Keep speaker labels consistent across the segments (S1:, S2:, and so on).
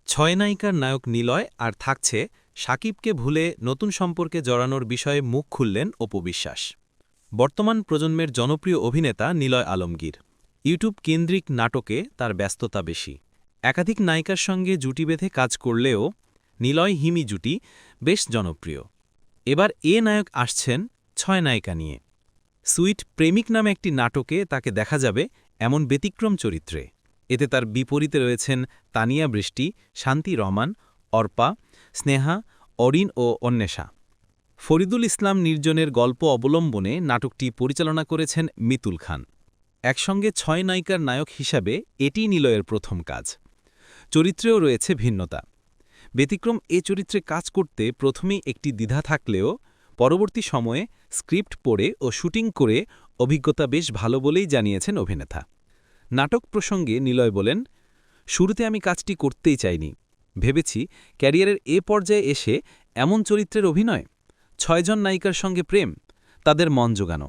S1: ছয় নায়িকার নায়ক নিলয় আর থাকছে শাকিবকে ভুলে নতুন সম্পর্কে জড়ানোর বিষয়ে মুখ খুললেন অপু বিশ্বাস। বর্তমান প্রজন্মের জনপ্রিয় অভিনেতা নিলয় আলমগীর। ইউটিউব কেন্দ্রিক নাটকে তার ব্যস্ততা বেশি। একাধিক নায়িকার সঙ্গে জুটি বেঁধে কাজ করলেও নিলয় হিমি জুটি বেশ জনপ্রিয়। এবার নায়ক আসছেন ছয় নায়িকা নিয়ে। সুইট প্রেমিক নামে একটি নাটকে তাকে দেখা যাবে এমন ব্যতিক্রম চরিত্রে। এতে তার বিপরীতে রয়েছেন তানিয়া বৃষ্টি, শান্তি রহমান, অর্পা, স্নেহা, অরিন ও অন্বেষা। ফরিদুল ইসলাম নির্জনের গল্প অবলম্বনে নাটকটি পরিচালনা করেছেন মিতুল খান। একসঙ্গে ছয় নায়িকার নায়ক হিসাবে এটি নিলয়ের প্রথম কাজ। চরিত্রেও রয়েছে ভিন্নতা। ব্যতিক্রম চরিত্রে কাজ করতে প্রথমেই একটি দ্বিধা থাকলেও পরবর্তী সময়ে স্ক্রিপ্ট পড়ে ও শুটিং করে অভিজ্ঞতা বেশ ভালো বলেই জানিয়েছেন অভিনেতা। নাটক প্রসঙ্গে নিলয় বলেন, শুরুতে আমি কাজটি করতেই চাইনি। ভেবেছি ক্যারিয়ারের পর্যায়ে এসে এমন চরিত্রের অভিনয়, ৬ জন নায়িকার সঙ্গে প্রেম, তাদের মন জোগানো।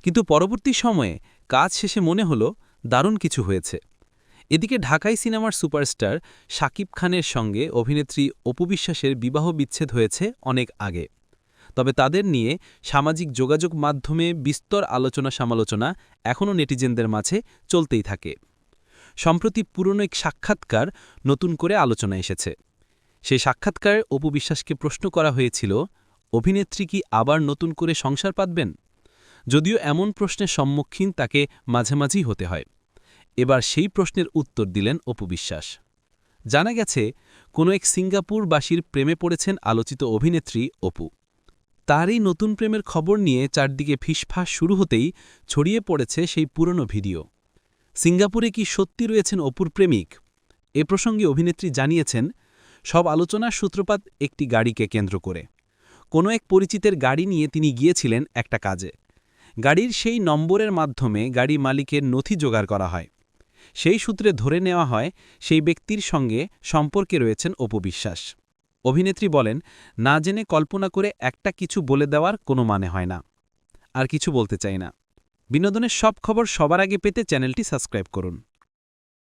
S1: কিন্তু পরবর্তী সময়ে কাজ শেষে মনে হলো দারুণ কিছু হয়েছে। এদিকে ঢাকাই সিনেমার সুপারস্টার শাকিব খানের সঙ্গে অভিনেত্রী অপু বিশ্বাসের বিবাহ বিচ্ছেদ হয়েছে অনেক আগে। তবে তাদের নিয়ে সামাজিক যোগাযোগ মাধ্যমে বিস্তর আলোচনা-সমালোচনা এখনও নেটিজেনদের মাঝে চলতেই থাকে। সম্প্রতি পুরনো এক সাক্ষাৎকার নতুন করে আলোচনায় এসেছে। সেই সাক্ষাৎকারে অপু বিশ্বাসকে প্রশ্ন করা হয়েছিল, অভিনেত্রী কি আবার নতুন করে সংসার পাতবেন? যদিও এমন প্রশ্নের সম্মুখীন তাকে মাঝামাঝি হতে হয়। এবার সেই প্রশ্নের উত্তর দিলেন অপু বিশ্বাস। জানা গেছে, কোনো এক সিঙ্গাপুরবাসীর প্রেমে পড়েছেন আলোচিত অভিনেত্রী অপু। তার এই নতুন প্রেমের খবর নিয়ে চারদিকে ফিসফাস শুরু হতেই ছড়িয়ে পড়েছে সেই পুরনো ভিডিও। সিঙ্গাপুরে কি সত্যি রয়েছেন অপুর প্রেমিক? এ প্রসঙ্গে অভিনেত্রী জানিয়েছেন, সব আলোচনার সূত্রপাত একটি গাড়িকে কেন্দ্র করে। কোনো এক পরিচিতের গাড়ি নিয়ে তিনি গিয়েছিলেন একটা কাজে। গাড়ির সেই নম্বরের মাধ্যমে গাড়ি মালিকের নথি জোগাড় করা হয়। সেই সূত্রে ধরে নেওয়া হয় সেই ব্যক্তির সঙ্গে সম্পর্কে রয়েছেন অপু বিশ্বাস। অভিনেত্রী বলেন, না জেনে কল্পনা করে একটা কিছু বলে দেওয়ার কোনো মানে হয় না। আর কিছু বলতে চাই না। বিনোদনের সব খবর সবার আগে পেতে চ্যানেলটি সাবস্ক্রাইব করুন।